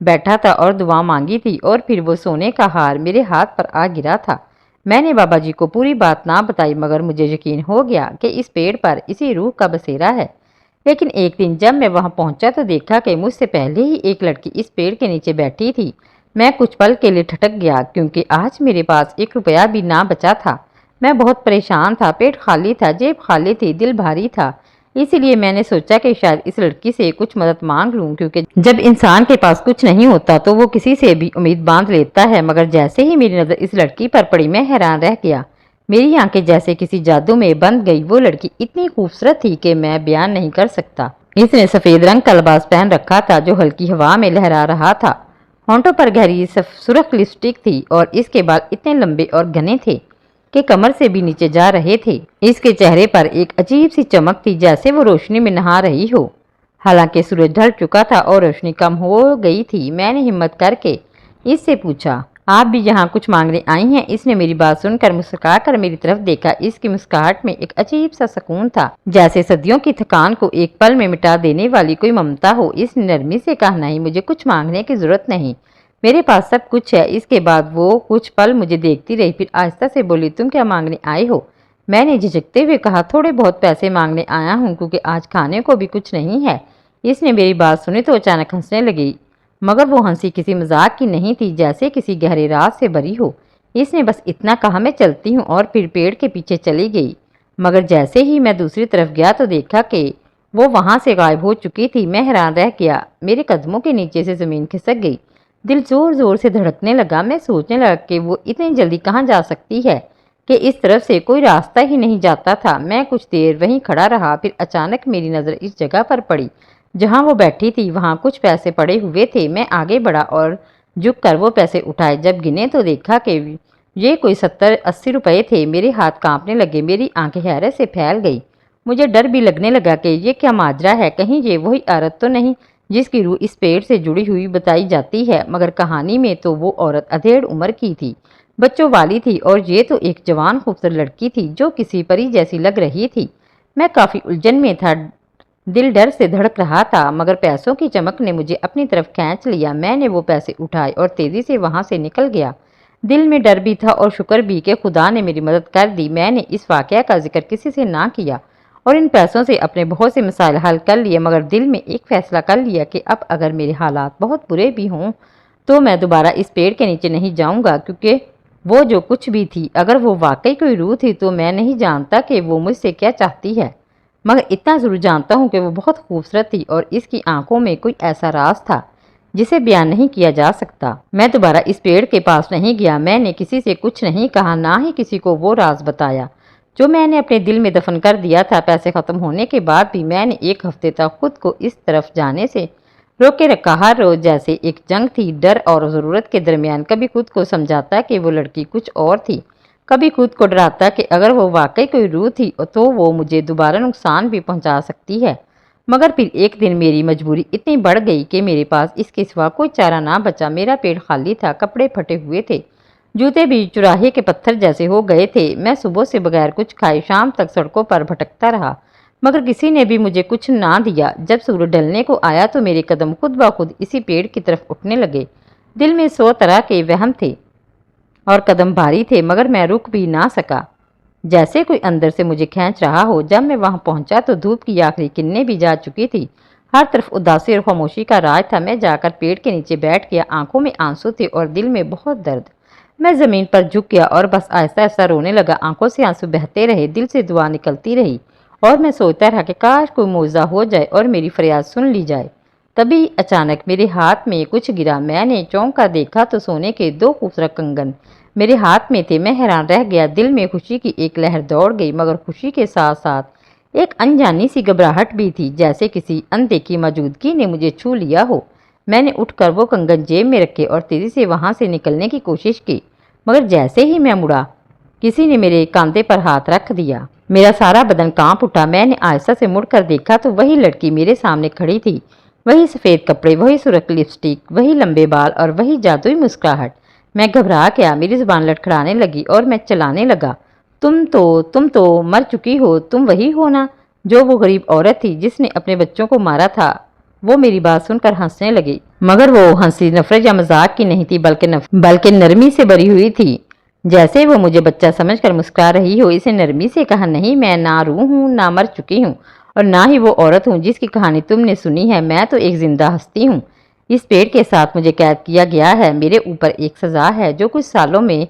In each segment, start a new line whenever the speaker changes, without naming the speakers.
بیٹھا تھا اور دعا مانگی تھی اور پھر وہ سونے کا ہار میرے ہاتھ پر آ گرا تھا۔ میں نے بابا جی کو پوری بات نہ بتائی مگر مجھے یقین ہو گیا کہ اس پیڑ پر اسی روح کا بسیرا ہے۔ لیکن ایک دن جب میں وہاں پہنچا تو دیکھا کہ مجھ سے پہلے ہی ایک لڑکی اس پیڑ کے نیچے بیٹھی تھی۔ میں کچھ پل کے لیے ٹھٹک گیا کیونکہ آج میرے پاس 1 روپیہ بھی نہ بچا تھا۔ میں بہت پریشان تھا، پیٹ خالی تھا، جیب خالی تھی، دل بھاری تھا۔ اسی لیے میں نے سوچا کہ شاید اس لڑکی سے کچھ مدد مانگ لوں، کیونکہ جب انسان کے پاس کچھ نہیں ہوتا تو وہ کسی سے بھی امید باندھ لیتا ہے۔ مگر جیسے ہی میری نظر اس لڑکی پر پڑی میں حیران رہ گیا۔ میری آنکھیں جیسے کسی جادو میں بند گئی۔ وہ لڑکی اتنی خوبصورت تھی کہ میں بیان نہیں کر سکتا۔ اس نے سفید رنگ کا لباس پہن رکھا تھا جو ہلکی ہوا میں لہرا رہا تھا۔ ہونٹوں پر گہری سرخ لپسٹک تھی اور اس کے بال اتنے لمبے اور گھنے تھے کہ کمر سے بھی نیچے جا رہے تھے۔ اس کے چہرے پر ایک عجیب سی چمک تھی جیسے وہ روشنی میں نہا رہی ہو۔ حالانکہ سورج ڈھل چکا تھا اور روشنی کم ہو گئی تھی، میں نے ہمت کر کے اس سے پوچھا، آپ بھی یہاں کچھ مانگنے آئی ہیں؟ اس نے میری بات سن کر مسکرا کر میری طرف دیکھا۔ اس کی مسکراہٹ میں ایک عجیب سا سکون تھا، جیسے صدیوں کی تھکان کو ایک پل میں مٹا دینے والی کوئی ممتا ہو۔ اس نے نرمی سے کہا، نہیں، مجھے کچھ مانگنے کی ضرورت نہیں، میرے پاس سب کچھ ہے۔ اس کے بعد وہ کچھ پل مجھے دیکھتی رہی، پھر آہستہ سے بولی، تم کیا مانگنے آئے ہو؟ میں نے جھجکتے ہوئے کہا، تھوڑے بہت پیسے مانگنے آیا ہوں کیونکہ آج کھانے کو بھی کچھ نہیں ہے۔ اس نے میری بات سنی تو اچانک ہنسنے لگی، مگر وہ ہنسی کسی مذاق کی نہیں تھی، جیسے کسی گہرے راز سے بری ہو۔ اس نے بس اتنا کہا، میں چلتی ہوں، اور پھر پیڑ کے پیچھے چلی گئی۔ مگر جیسے ہی میں دوسری طرف گیا تو دیکھا کہ وہ وہاں سے غائب ہو چکی تھی۔ میں حیران رہ گیا، میرے قدموں کے نیچے سے زمین کھسک گئی، دل زور زور سے دھڑکنے لگا۔ میں سوچنے لگا کہ وہ اتنی جلدی کہاں جا سکتی ہے کہ اس طرف سے کوئی راستہ ہی نہیں جاتا تھا۔ میں کچھ دیر وہیں کھڑا رہا، پھر اچانک میری نظر اس جگہ پر پڑی جہاں وہ بیٹھی تھی۔ وہاں کچھ پیسے پڑے ہوئے تھے۔ میں آگے بڑھا اور جھک کر وہ پیسے اٹھائے۔ جب گنے تو دیکھا کہ یہ کوئی 70-80 روپے تھے۔ میرے ہاتھ کانپنے لگے، میری آنکھیں حیرت سے پھیل گئی۔ مجھے ڈر بھی لگنے لگا کہ یہ کیا ماجرا ہے، کہیں یہ وہی عورت تو نہیں جس کی روح اس پیڑ سے جڑی ہوئی بتائی جاتی ہے۔ مگر کہانی میں تو وہ عورت ادھیڑ عمر کی تھی، بچوں والی تھی، اور یہ تو ایک جوان خوبصورت لڑکی تھی جو کسی پری جیسی لگ رہی تھی۔ میں کافی الجھن میں تھا، دل ڈر سے دھڑک رہا تھا، مگر پیسوں کی چمک نے مجھے اپنی طرف کھینچ لیا۔ میں نے وہ پیسے اٹھائے اور تیزی سے وہاں سے نکل گیا۔ دل میں ڈر بھی تھا اور شکر بھی کہ خدا نے میری مدد کر دی۔ میں نے اس واقعہ کا ذکر کسی سے نہ کیا اور ان پیسوں سے اپنے بہت سے مسائل حل کر لیے، مگر دل میں ایک فیصلہ کر لیا کہ اب اگر میرے حالات بہت برے بھی ہوں تو میں دوبارہ اس پیڑ کے نیچے نہیں جاؤں گا، کیونکہ وہ جو کچھ بھی تھی، اگر وہ واقعی کوئی روح تھی تو میں نہیں جانتا کہ وہ مجھ سے کیا چاہتی ہے، مگر اتنا ضرور جانتا ہوں کہ وہ بہت خوبصورت تھی اور اس کی آنکھوں میں کوئی ایسا راز تھا جسے بیان نہیں کیا جا سکتا۔ میں دوبارہ اس پیڑ کے پاس نہیں گیا، میں نے کسی سے کچھ نہیں کہا، نہ ہی کسی کو وہ راز بتایا جو میں نے اپنے دل میں دفن کر دیا تھا۔ پیسے ختم ہونے کے بعد بھی میں نے 1 ہفتے تک خود کو اس طرف جانے سے روکے رکھا، ہر روز جیسے ایک جنگ تھی، ڈر اور ضرورت کے درمیان۔ کبھی خود کو سمجھاتا کہ وہ لڑکی کچھ اور تھی، کبھی خود کو ڈراتا کہ اگر وہ واقعی کوئی روح تھی تو وہ مجھے دوبارہ نقصان بھی پہنچا سکتی ہے۔ مگر پھر ایک دن میری مجبوری اتنی بڑھ گئی کہ میرے پاس اس کے سوا کوئی چارہ نہ بچا۔ میرا پیٹ خالی تھا، کپڑے پھٹے ہوئے تھے، جوتے بھی چراہے کے پتھر جیسے ہو گئے تھے۔ میں صبح سے بغیر کچھ کھائے شام تک سڑکوں پر بھٹکتا رہا، مگر کسی نے بھی مجھے کچھ نہ دیا۔ جب سورج ڈھلنے کو آیا تو میرے قدم خود بخود اسی پیڑ کی طرف اٹھنے لگے۔ دل میں 100 طرح کے وہم تھے اور قدم بھاری تھے، مگر میں رک بھی نہ سکا، جیسے کوئی اندر سے مجھے کھینچ رہا ہو۔ جب میں وہاں پہنچا تو دھوپ کی آخری کرنیں بھی جا چکی تھی، ہر طرف اداسی اور خاموشی کا راج تھا۔ میں جا کر پیڑ کے نیچے بیٹھ گیا، آنکھوں میں آنسو تھے اور دل میں بہت درد۔ میں زمین پر جھک گیا اور بس آہستہ آہستہ رونے لگا، آنکھوں سے آنسو بہتے رہے، دل سے دعا نکلتی رہی، اور میں سوچتا رہا کہ کاش کوئی معجزہ ہو جائے اور میری فریاد سن لی جائے۔ تبھی اچانک میرے ہاتھ میں کچھ گرا، میں نے چونک کر دیکھا تو سونے کے 2 خوبصورت کنگن میرے ہاتھ میں تھے۔ میں حیران رہ گیا، دل میں خوشی کی ایک لہر دوڑ گئی، مگر خوشی کے ساتھ ساتھ ایک انجانی سی گھبراہٹ بھی تھی، جیسے کسی اندیکھی موجودگی نے مجھے چھو لیا ہو۔ میں نے اٹھ کر وہ کنگن جیب میں رکھے اور تیزی سے وہاں سے نکلنے کی کوشش کی، مگر جیسے ہی میں مڑا کسی نے میرے کاندھے پر ہاتھ رکھ دیا۔ میرا سارا بدن کانپ اٹھا۔ میں نے آہستہ سے مڑ کر دیکھا تو وہی لڑکی میرے سامنے کھڑی تھی، وہی سفید کپڑے، وہی سرخ لپسٹک، وہی لمبے بال اور وہی جادوئی مسکراہٹ۔ میں گھبرا گیا، میری زبان لڑکھڑانے لگی اور میں چلانے لگا، تم تو مر چکی ہو، تم وہی ہو نا جو وہ غریب عورت تھی جس نے اپنے بچوں کو مارا تھا، وہ میری بات سن کر ہنسنے لگی، مگر وہ ہنسی نفرت یا مذاق کی نہیں تھی بلکہ نرمی سے بھری ہوئی تھی، جیسے وہ مجھے بچہ سمجھ کر مسکرا رہی ہو۔ اسے نرمی سے کہا، نہیں میں نہ روح ہوں نہ مر چکی ہوں، اور نہ ہی وہ عورت ہوں جس کی کہانی تم نے سنی ہے، میں تو ایک زندہ ہستی ہوں۔ اس پیڑ کے ساتھ مجھے قید کیا گیا ہے، میرے اوپر ایک سزا ہے جو کچھ سالوں میں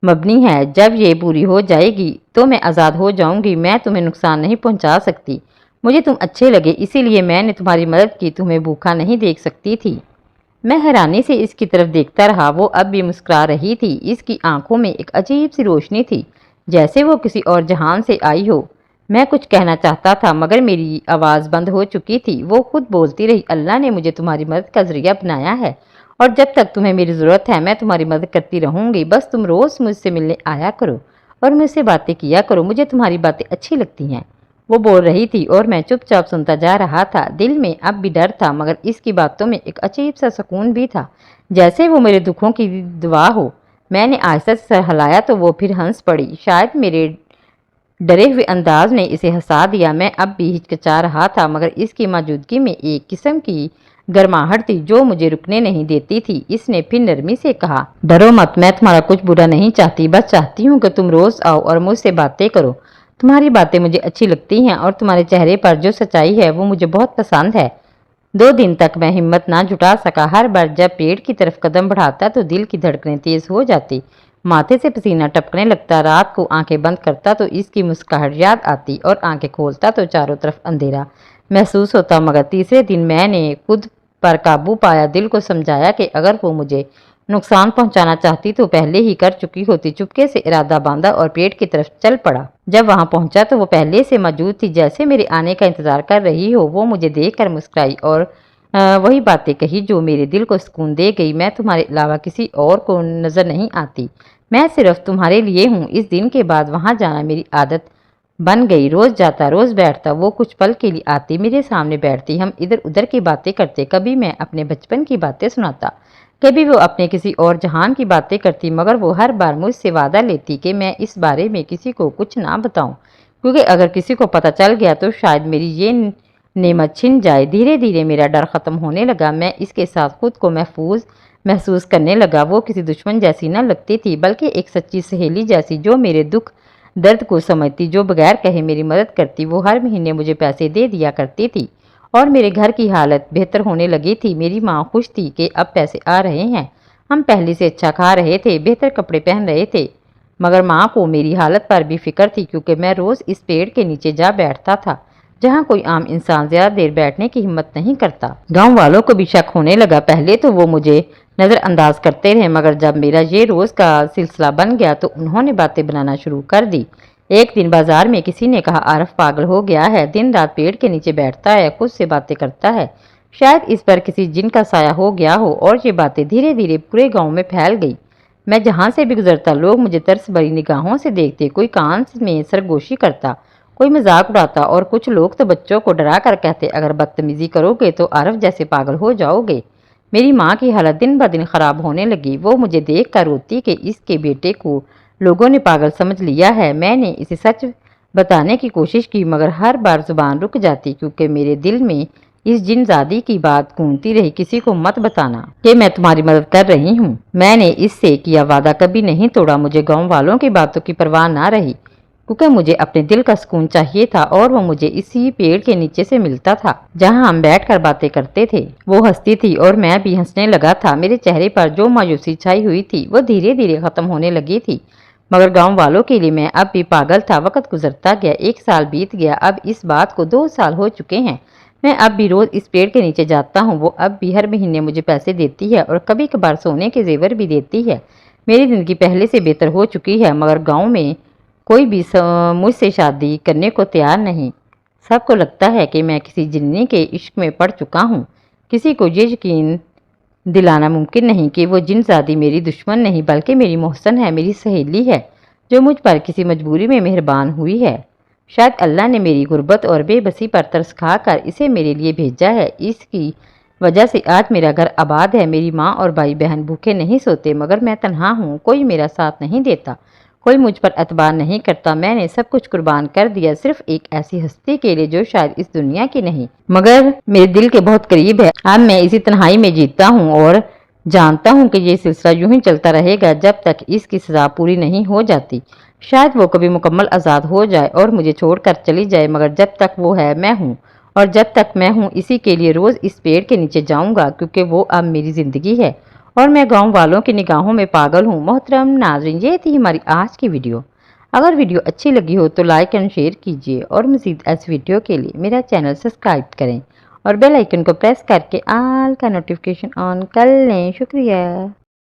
مبنی ہے، جب یہ پوری ہو جائے گی تو میں آزاد ہو جاؤں گی، میں تمہیں نقصان نہیں پہنچا سکتی، مجھے تم اچھے لگے اسی لیے میں نے تمہاری مدد کی، تمہیں بھوکا نہیں دیکھ سکتی تھی۔ میں حیرانی سے اس کی طرف دیکھتا رہا، وہ اب بھی مسکرا رہی تھی، اس کی آنکھوں میں ایک عجیب سی روشنی تھی، جیسے وہ کسی اور جہان سے آئی ہو۔ میں کچھ کہنا چاہتا تھا مگر میری آواز بند ہو چکی تھی، وہ خود بولتی رہی، اللہ نے مجھے تمہاری مدد کا ذریعہ بنایا ہے، اور جب تک تمہیں میری ضرورت ہے میں تمہاری مدد کرتی رہوں گی، بس تم روز مجھ سے ملنے آیا کرو اور مجھ سے باتیں کیا کرو، مجھے تمہاری باتیں اچھی لگتی ہیں۔ وہ بول رہی تھی اور میں چپ چاپ سنتا جا رہا تھا، دل میں اب بھی ڈر تھا مگر اس کی باتوں میں ایک عجیب سا سکون بھی تھا، جیسے وہ میرے دکھوں کی دوا ہو۔ میں نے آہستہ سے سر ہلایا تو وہ پھر ہنس پڑی، شاید میرے ڈرے ہوئے انداز نے اسے ہنسا دیا۔ میں اب بھی ہچکچا رہا تھا مگر اس کی موجودگی میں ایک قسم کی گرماہٹ تھی جو مجھے رکنے نہیں دیتی تھی۔ اس نے پھر نرمی سے کہا، ڈرو مت، میں تمہارا کچھ برا نہیں چاہتی، بس چاہتی ہوں کہ تم روز آؤ اور مجھ سے باتیں کرو، تمہاری باتیں مجھے اچھی لگتی ہیں اور تمہارے چہرے پر جو سچائی ہے وہ مجھے بہت پسند ہے۔ 2 دن تک میں ہمت نہ جٹا سکا، ہر بار جب پیڑ کی طرف قدم بڑھاتا تو دل کی دھڑکنیں تیز ہو جاتی، ماتھے سے پسینہ ٹپکنے لگتا، رات کو آنکھیں بند کرتا تو اس کی مسکراہٹ یاد آتی اور آنکھیں کھولتا تو چاروں طرف اندھیرا محسوس ہوتا، مگر تیسرے دن میں نے خود پر قابو پایا، دل کو سمجھایا کہ اگر وہ مجھے نقصان پہنچانا چاہتی تو پہلے ہی کر چکی ہوتی، چپکے سے ارادہ باندھا اور پیڑ کی طرف چل پڑا۔ جب وہاں پہنچا تو وہ پہلے سے موجود تھی، جیسے میرے آنے کا انتظار کر رہی ہو، وہ مجھے دیکھ کر مسکرائی اور وہی باتیں کہی جو میرے دل کو سکون دے گئی، میں تمہارے علاوہ کسی اور کو نظر نہیں آتی، میں صرف تمہارے لیے ہوں۔ اس دن کے بعد وہاں جانا میری عادت بن گئی، روز جاتا روز بیٹھتا، وہ کچھ پل کے لیے آتی، میرے سامنے بیٹھتی، ہم ادھر ادھر کی باتیں کرتے، کبھی میں اپنے بچپن کی باتیں سناتا، کبھی وہ اپنے کسی اور جہان کی باتیں کرتی، مگر وہ ہر بار مجھ سے وعدہ لیتی کہ میں اس بارے میں کسی کو کچھ نہ بتاؤں، کیونکہ اگر کسی کو پتہ چل گیا تو شاید میری یہ نعمت چھن جائے۔ دھیرے دھیرے میرا ڈر ختم ہونے لگا، میں اس کے ساتھ خود کو محفوظ محسوس کرنے لگا، وہ کسی دشمن جیسی نہ لگتی تھی بلکہ ایک سچی سہیلی جیسی جو میرے دکھ درد کو سمجھتی، جو بغیر کہے میری مدد کرتی۔ وہ ہر مہینے مجھے پیسے دے دیا کرتی تھی اور میرے گھر کی حالت بہتر ہونے لگی تھی، میری ماں خوش تھی کہ اب پیسے آ رہے ہیں، ہم پہلے سے اچھا کھا رہے تھے، بہتر کپڑے پہن رہے تھے، مگر ماں کو میری حالت پر بھی فکر تھی کیونکہ میں روز اس پیڑ کے نیچے جا بیٹھتا تھا جہاں کوئی عام انسان زیادہ دیر بیٹھنے کی ہمت نہیں کرتا۔ گاؤں والوں کو بھی شک ہونے لگا، پہلے تو وہ مجھے نظر انداز کرتے رہے مگر جب میرا یہ روز کا سلسلہ بن گیا تو انہوں نے باتیں بنانا شروع کر دی۔ ایک دن بازار میں کسی نے کہا، عارف پاگل ہو گیا ہے، دن رات پیڑ کے نیچے بیٹھتا ہے، خود سے باتیں کرتا ہے، شاید اس پر کسی جن کا سایہ ہو گیا ہو، اور یہ باتیں دھیرے دھیرے پورے گاؤں میں پھیل گئی۔ میں جہاں سے بھی گزرتا لوگ مجھے ترس بھری نگاہوں سے دیکھتے، کوئی کان میں سرگوشی کرتا، کوئی مذاق اڑاتا اور کچھ لوگ تو بچوں کو ڈرا کر کہتے، اگر بدتمیزی کرو گے تو عارف جیسے پاگل ہو جاؤ گے۔ میری ماں کی حالت دن بدن خراب ہونے لگی، وہ مجھے دیکھ کر روتی کہ اس کے بیٹے کو لوگوں نے پاگل سمجھ لیا ہے۔ میں نے اسے سچ بتانے کی کوشش کی مگر ہر بار زبان رک جاتی کیونکہ میرے دل میں اس جن زادی کی بات گونجتی رہی، کسی کو مت بتانا کہ میں تمہاری مدد کر رہی ہوں۔ میں نے اس سے کیا وعدہ کبھی نہیں توڑا، مجھے گاؤں والوں کی باتوں کی پرواہ نہ رہی کیونکہ مجھے اپنے دل کا سکون چاہیے تھا اور وہ مجھے اسی پیڑ کے نیچے سے ملتا تھا جہاں ہم بیٹھ کر باتیں کرتے تھے۔ وہ ہنستی تھی اور میں بھی ہنسنے لگا تھا، میرے چہرے پر جو مایوسی چھائی ہوئی تھی وہ دھیرے دھیرے ختم ہونے لگی تھی، مگر گاؤں والوں کے لیے میں اب بھی پاگل تھا۔ وقت گزرتا گیا، 1 سال بیت گیا، اب اس بات کو 2 سال ہو چکے ہیں، میں اب بھی روز اس پیڑ کے نیچے جاتا ہوں، وہ اب بھی ہر مہینے مجھے پیسے دیتی ہے اور کبھی کبھار سونے کے زیور بھی دیتی ہے۔ میری زندگی پہلے سے بہتر ہو چکی ہے مگر گاؤں میں کوئی بھی مجھ سے شادی کرنے کو تیار نہیں، سب کو لگتا ہے کہ میں کسی جنی کے عشق میں پڑ چکا ہوں۔ کسی کو یہ یقین دلانا ممکن نہیں کہ وہ جن زادی میری دشمن نہیں بلکہ میری محسن ہے، میری سہیلی ہے جو مجھ پر کسی مجبوری میں مہربان ہوئی ہے۔ شاید اللہ نے میری غربت اور بے بسی پر ترس کھا کر اسے میرے لیے بھیجا ہے، اس کی وجہ سے آج میرا گھر آباد ہے، میری ماں اور بھائی بہن بھوکے نہیں سوتے، مگر میں تنہا ہوں، کوئی میرا ساتھ نہیں دیتا، کوئی مجھ پر اعتبار نہیں کرتا، میں نے سب کچھ قربان کر دیا صرف ایک ایسی ہستی کے لیے جو شاید اس دنیا کی نہیں مگر میرے دل کے بہت قریب ہے۔ اب میں اسی تنہائی میں جیتا ہوں اور جانتا ہوں کہ یہ سلسلہ یوں ہی چلتا رہے گا جب تک اس کی سزا پوری نہیں ہو جاتی۔ شاید وہ کبھی مکمل آزاد ہو جائے اور مجھے چھوڑ کر چلی جائے، مگر جب تک وہ ہے میں ہوں، اور جب تک میں ہوں اسی کے لیے روز اس پیڑ کے نیچے جاؤں گا، کیونکہ وہ اب میری زندگی ہے اور میں گاؤں والوں کی نگاہوں میں پاگل ہوں۔ محترم ناظرین، یہ تھی ہماری آج کی ویڈیو۔ اگر ویڈیو اچھی لگی ہو تو لائک اینڈ شیئر کیجیے اور مزید ایسی ویڈیو کے لیے میرا چینل سبسکرائب کریں اور بیل آئیکن کو پریس کر کے آل کا نوٹیفیکیشن آن کر لیں۔ شکریہ۔